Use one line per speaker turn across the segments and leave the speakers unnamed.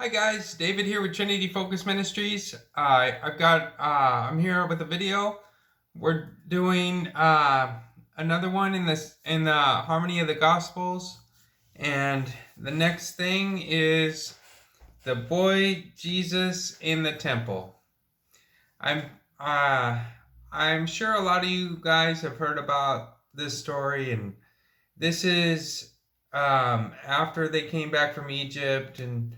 Hi guys, David here with Trinity Focus Ministries. I'm here with a video. We're doing another one in the Harmony of the Gospels, and the next thing is the boy Jesus in the temple. I'm uh, I'm sure a lot of you guys have heard about this story, and this is after they came back from Egypt and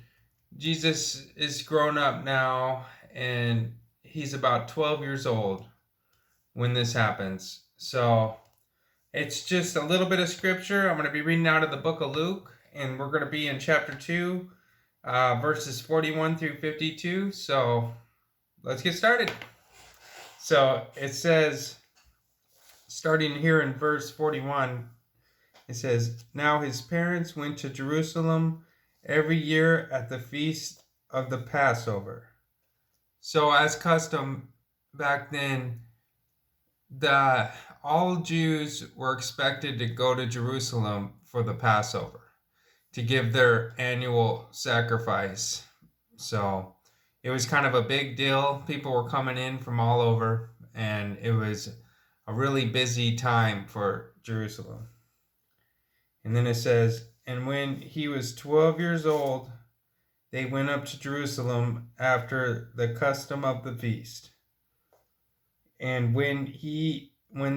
Jesus is grown up now, and he's about 12 years old when this happens. So it's just a little bit of scripture. I'm going to be reading out of the book of Luke, and we're going to be in chapter 2, verses 41 through 52. So let's get started. So it says, starting here in verse 41, it says, "Now his parents went to Jerusalem every year at the feast of the Passover." So, as custom back then, the all Jews were expected to go to Jerusalem for the Passover to give their annual sacrifice. So, it was kind of a big deal. People were coming in from all over, and it was a really busy time for Jerusalem. And then it says, "And when he was 12 years old, they went up to Jerusalem after the custom of the feast. And when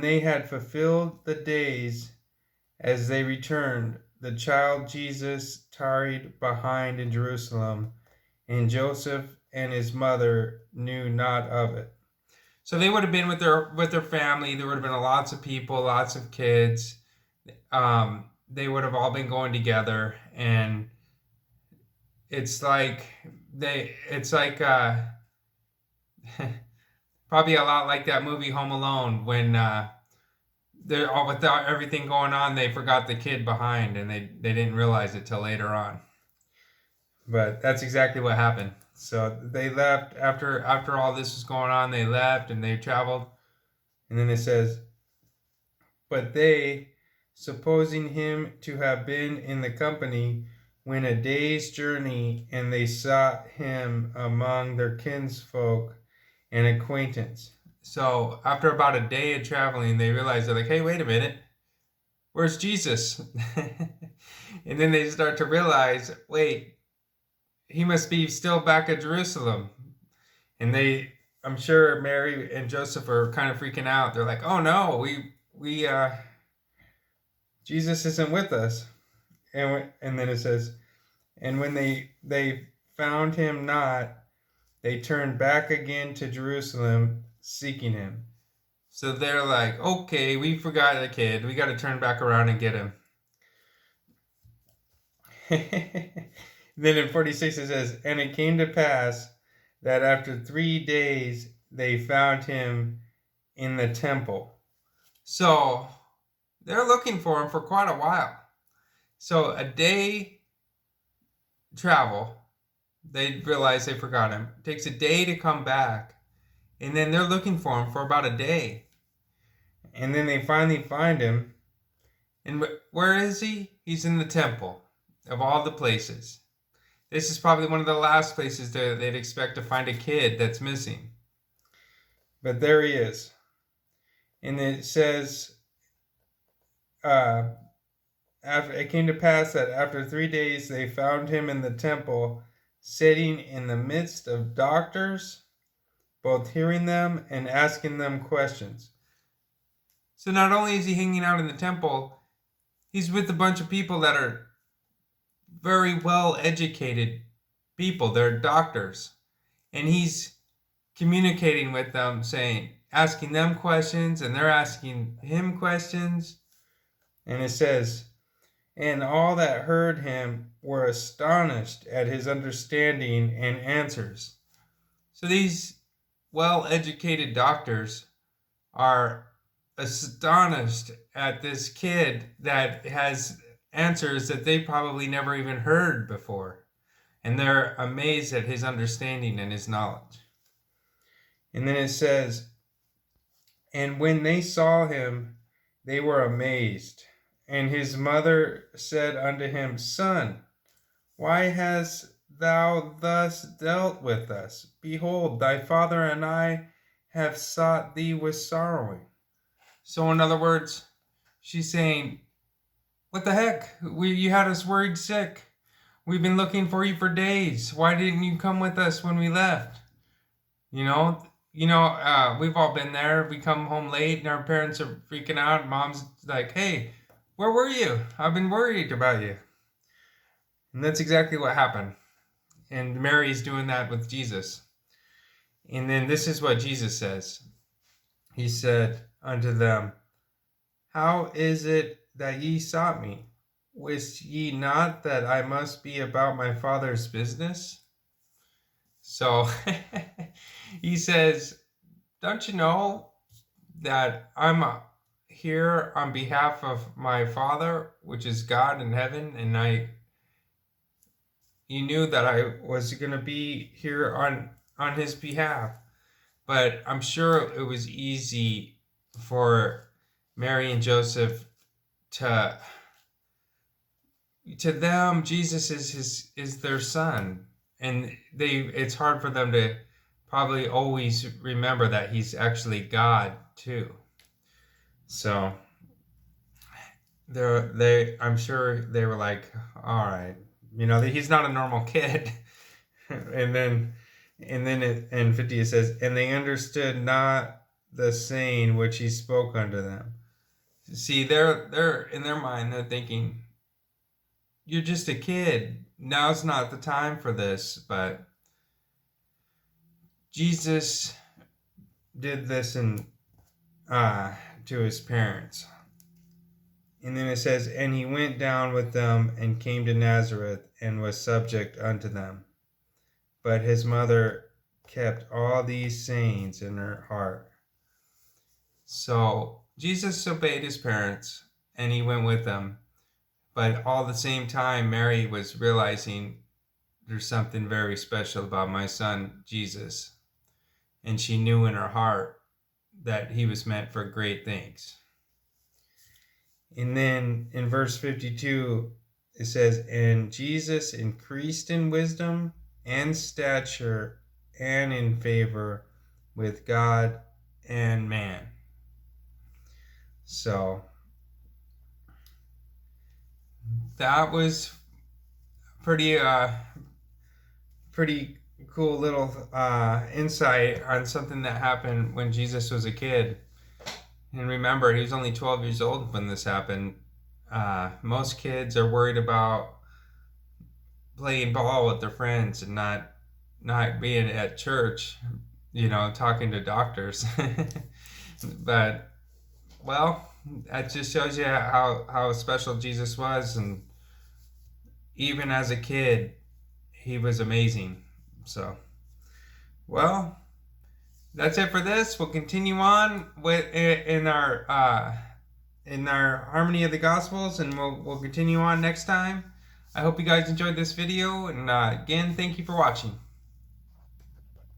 they had fulfilled the days as they returned, the child Jesus tarried behind in Jerusalem, and Joseph and his mother knew not of it." So they would have been with their family. There would have been lots of people, lots of kids. They would have all been going together, and it's like it's like probably a lot like that movie Home Alone when they're all without everything going on, they forgot the kid behind, and they didn't realize it till later on. But that's exactly what happened. So they left after all this was going on. They left and they traveled, and then it says, "But they, supposing him to have been in the company, went a day's journey, and they sought him among their kinsfolk and acquaintance." So after about a day of traveling, they realized, they're like, "Hey, wait a minute, where's Jesus?" And then they start to realize, wait, he must be still back at Jerusalem. And I'm sure Mary and Joseph are kind of freaking out. They're like, "Oh no, we Jesus isn't with us." And then it says, "And when they found him not, they turned back again to Jerusalem, seeking him." So they're like, "Okay, we forgot the kid. We got to turn back around and get him." Then in 46 it says, "And it came to pass that after 3 days they found him in the temple." So they're looking for him for quite a while. So a day travel, they realize they forgot him. It takes a day to come back, and then they're looking for him for about a day. And then they finally find him. And where is he? He's in the temple, of all the places. This is probably one of the last places they'd expect to find a kid that's missing. But there he is. And it says, it came to pass that after 3 days they found him in the temple, sitting in the midst of doctors, both hearing them and asking them questions. So not only is he hanging out in the temple, he's with a bunch of people that are very well educated people. They're doctors. And he's communicating with them, asking them questions, and they're asking him questions. And it says, "And all that heard him were astonished at his understanding and answers." So these well-educated doctors are astonished at this kid that has answers that they probably never even heard before. And they're amazed at his understanding and his knowledge. And then it says, "And when they saw him, they were amazed. And his mother said unto him, Son, why hast thou thus dealt with us? Behold, thy father and I have sought thee with sorrowing. So, in other words, she's saying, what the heck? You had us worried sick. We've been looking for you for days. Why didn't you come with us when we left? We've all been there. We come home late and our parents are freaking out. Mom's like, hey, where were you? I've been worried about you. And that's exactly what happened. And Mary's doing that with Jesus. And then this is what Jesus says. He said unto them, how is it that ye sought me? Wist ye not that I must be about my Father's business? So he says, don't you know that I'm here on behalf of my Father, which is God in heaven, and you knew that I was going to be here on his behalf. But I'm sure it was easy for Mary and Joseph to them, Jesus is their son, and it's hard for them to probably always remember that he's actually God too. So I'm sure they were like, all right, he's not a normal kid. and then in 50 it says, and they understood not the saying which he spoke unto them. See, they're in their mind, they're thinking, you're just a kid. Now's not the time for this. But Jesus did this to his parents. And then it says, and he went down with them and came to Nazareth and was subject unto them. But his mother kept all these sayings in her heart. So Jesus obeyed his parents and he went with them. But all the same time, Mary was realizing there's something very special about my son, Jesus. And she knew in her heart that he was meant for great things. And then in verse 52, it says, and Jesus increased in wisdom and stature and in favor with God and man. So that was pretty cool little insight on something that happened when Jesus was a kid. And remember, he was only 12 years old when this happened. Most kids are worried about playing ball with their friends and not being at church, talking to doctors. But, well, that just shows you how special Jesus was. And even as a kid, he was amazing. So, well, that's it for this. We'll continue on in our Harmony of the Gospels, and we'll continue on next time. I hope you guys enjoyed this video, and again, thank you for watching.